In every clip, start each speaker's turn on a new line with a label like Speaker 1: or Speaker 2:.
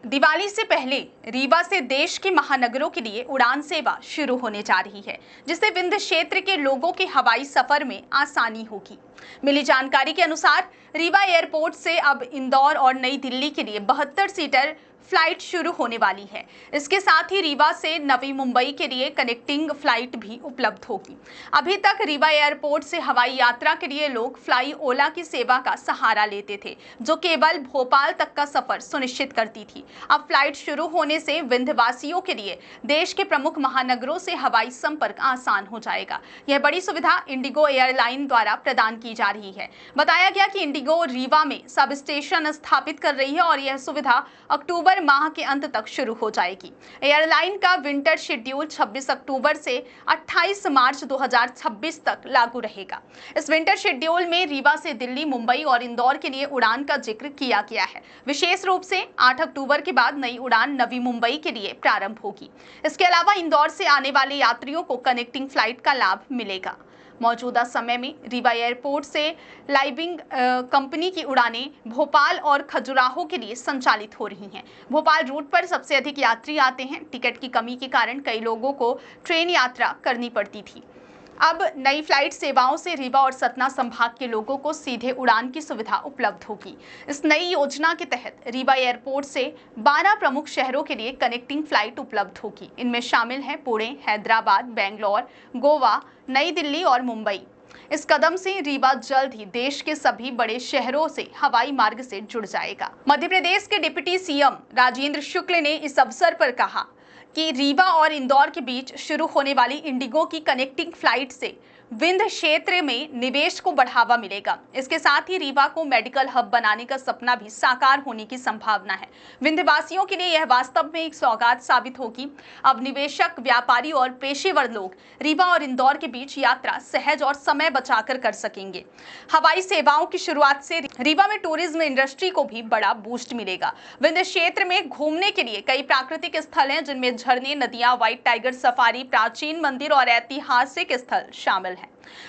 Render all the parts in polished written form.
Speaker 1: दिवाली से पहले रीवा से देश के महानगरों के लिए उड़ान सेवा शुरू होने जा रही है, जिससे विंध्य क्षेत्र के लोगों के हवाई सफर में आसानी होगी। मिली जानकारी के अनुसार रीवा एयरपोर्ट से अब इंदौर और नई दिल्ली के लिए 72 सीटर फ्लाइट शुरू होने वाली है। इसके साथ ही रीवा से नवी मुंबई के लिए कनेक्टिंग फ्लाइट भी उपलब्ध होगी। अभी तक रीवा एयरपोर्ट से हवाई यात्रा के लिए लोग फ्लाई ओला की सेवा का सहारा लेते थे, जो केवल भोपाल तक का सफर सुनिश्चित करती थी। अब फ्लाइट शुरू होने से विंध्यवासियों के लिए देश के प्रमुख महानगरों से हवाई संपर्क आसान हो जाएगा। यह बड़ी सुविधा इंडिगो एयरलाइन द्वारा प्रदान की जा रही है। बताया गया कि इंडिगो रीवा में सब स्टेशन स्थापित कर रही है और यह सुविधा अक्टूबर माह के अंत तक शुरू हो जाएगी। एयरलाइन का विंटर शेड्यूल 26 अक्टूबर से 28 मार्च 2026 तक लागू रहेगा। इस विंटर शेड्यूल में रीवा से दिल्ली, मुंबई और इंदौर के लिए उड़ान का जिक्र किया गया है। विशेष रूप से 8 अक्टूबर के बाद नई उड़ान नवी मुंबई के लिए प्रारंभ होगी। इसके अलावा इंदौर से आने वाले यात्रियों को कनेक्टिंग फ्लाइट का लाभ मिलेगा। मौजूदा समय में रीवा एयरपोर्ट से लाइविंग कंपनी की उड़ानें भोपाल और खजुराहो के लिए संचालित हो रही हैं। भोपाल रूट पर सबसे अधिक यात्री आते हैं। टिकट की कमी के कारण कई लोगों को ट्रेन यात्रा करनी पड़ती थी। अब नई फ्लाइट सेवाओं से रीवा और सतना संभाग के लोगों को सीधे उड़ान की सुविधा उपलब्ध होगी। इस नई योजना के तहत रीवा एयरपोर्ट से 12 प्रमुख शहरों के लिए कनेक्टिंग फ्लाइट उपलब्ध होगी। इनमें शामिल हैं पुणे, हैदराबाद, बेंगलोर, गोवा, नई दिल्ली और मुंबई। इस कदम से रीवा जल्द ही देश के सभी बड़े शहरों से हवाई मार्ग से जुड़ जाएगा। मध्य प्रदेश के डिप्टी सीएम राजेंद्र शुक्ल ने इस अवसर पर कहा कि रीवा और इंदौर के बीच शुरू होने वाली इंडिगो की कनेक्टिंग फ्लाइट से विंध्य क्षेत्र में निवेश को बढ़ावा मिलेगा। इसके साथ ही रीवा को मेडिकल हब बनाने का सपना भी साकार होने की संभावना है। विंध्यवासियों के लिए यह वास्तव में एक सौगात साबित होगी। अब निवेशक, व्यापारी और पेशेवर लोग रीवा और इंदौर के बीच यात्रा सहज और समय बचाकर कर सकेंगे। हवाई सेवाओं की शुरुआत से रीवा में टूरिज्म इंडस्ट्री को भी बड़ा बूस्ट मिलेगा। विंध्य क्षेत्र में घूमने के लिए कई प्राकृतिक स्थल हैं, जिनमें झरने, नदियां, व्हाइट टाइगर सफारी, प्राचीन मंदिर और ऐतिहासिक स्थल शामिल हैं।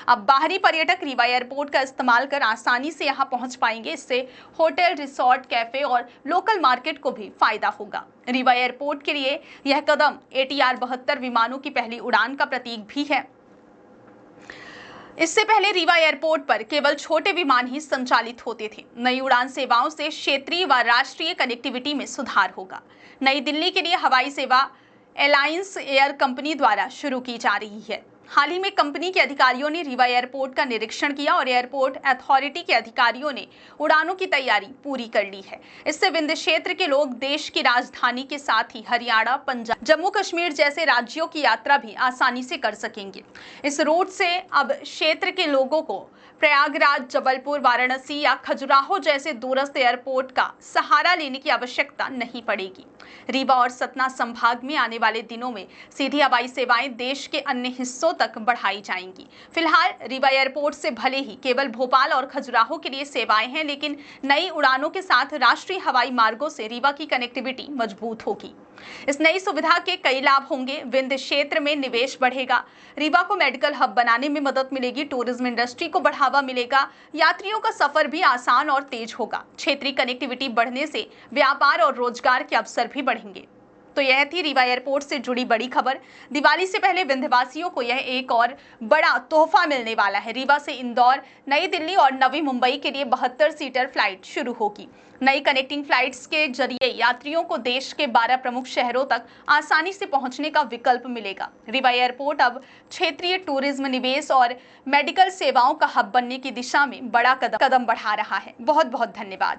Speaker 1: अब बाहरी पर्यटक रीवा एयरपोर्ट का इस्तेमाल कर आसानी से यहां पहुंच पाएंगे। इससे होटल, रिसोर्ट, कैफे और लोकल मार्केट को भी फायदा होगा। रीवा एयरपोर्ट के लिए यह कदम ATR 72 विमानों की पहली उड़ान का प्रतीक भी है। इससे पहले रीवा एयरपोर्ट पर केवल छोटे विमान ही संचालित होते थे। नई उड़ान सेवाओं से क्षेत्रीय व राष्ट्रीय कनेक्टिविटी में सुधार होगा। नई दिल्ली के लिए हवाई सेवा एलायंस एयर कंपनी द्वारा शुरू की जा रही है। हाल ही में कंपनी के अधिकारियों ने रीवा एयरपोर्ट का निरीक्षण किया और एयरपोर्ट अथॉरिटी के अधिकारियों ने उड़ानों की तैयारी पूरी कर ली है। इससे विंध्य क्षेत्र के लोग देश की राजधानी के साथ ही हरियाणा, पंजाब, जम्मू कश्मीर जैसे राज्यों की यात्रा भी आसानी से कर सकेंगे। इस रूट से अब क्षेत्र के लोगों को प्रयागराज, जबलपुर, वाराणसी या खजुराहो जैसे दूरस्थ एयरपोर्ट का सहारा लेने की आवश्यकता नहीं पड़ेगी। रीवा और सतना संभाग में आने वाले दिनों में सीधी हवाई सेवाएं देश के अन्य हिस्सों तक बढ़ाई जाएंगी। फिलहाल रीवा एयरपोर्ट से भले ही केवल भोपाल और खजुराहो के लिए सेवाएं हैं, लेकिन नई उड़ानों के साथ राष्ट्रीय हवाई मार्गों से रीवा की कनेक्टिविटी मजबूत होगी। इस नई सुविधा के कई लाभ होंगे। विंध्य क्षेत्र में निवेश बढ़ेगा, रीवा को मेडिकल हब बनाने में मदद मिलेगी, टूरिज्म इंडस्ट्री को बढ़ावा मिलेगा, यात्रियों का सफर भी आसान और तेज होगा। क्षेत्रीय कनेक्टिविटी बढ़ने से व्यापार और रोजगार के अवसर भी बढ़ेंगे। तो यह थी रीवा एयरपोर्ट से जुड़ी बड़ी खबर। दिवाली से पहले विंध्यवासियों को यह एक और बड़ा तोहफा मिलने वाला है। रीवा से इंदौर, नई दिल्ली और नवी मुंबई के लिए 72 सीटर फ्लाइट शुरू होगी। नई कनेक्टिंग फ्लाइट्स के जरिए यात्रियों को देश के 12 प्रमुख शहरों तक आसानी से पहुंचने का विकल्प मिलेगा। रीवा एयरपोर्ट अब क्षेत्रीय टूरिज्म, निवेश और मेडिकल सेवाओं का हब बनने की दिशा में बड़ा कदम बढ़ा रहा है। बहुत बहुत धन्यवाद।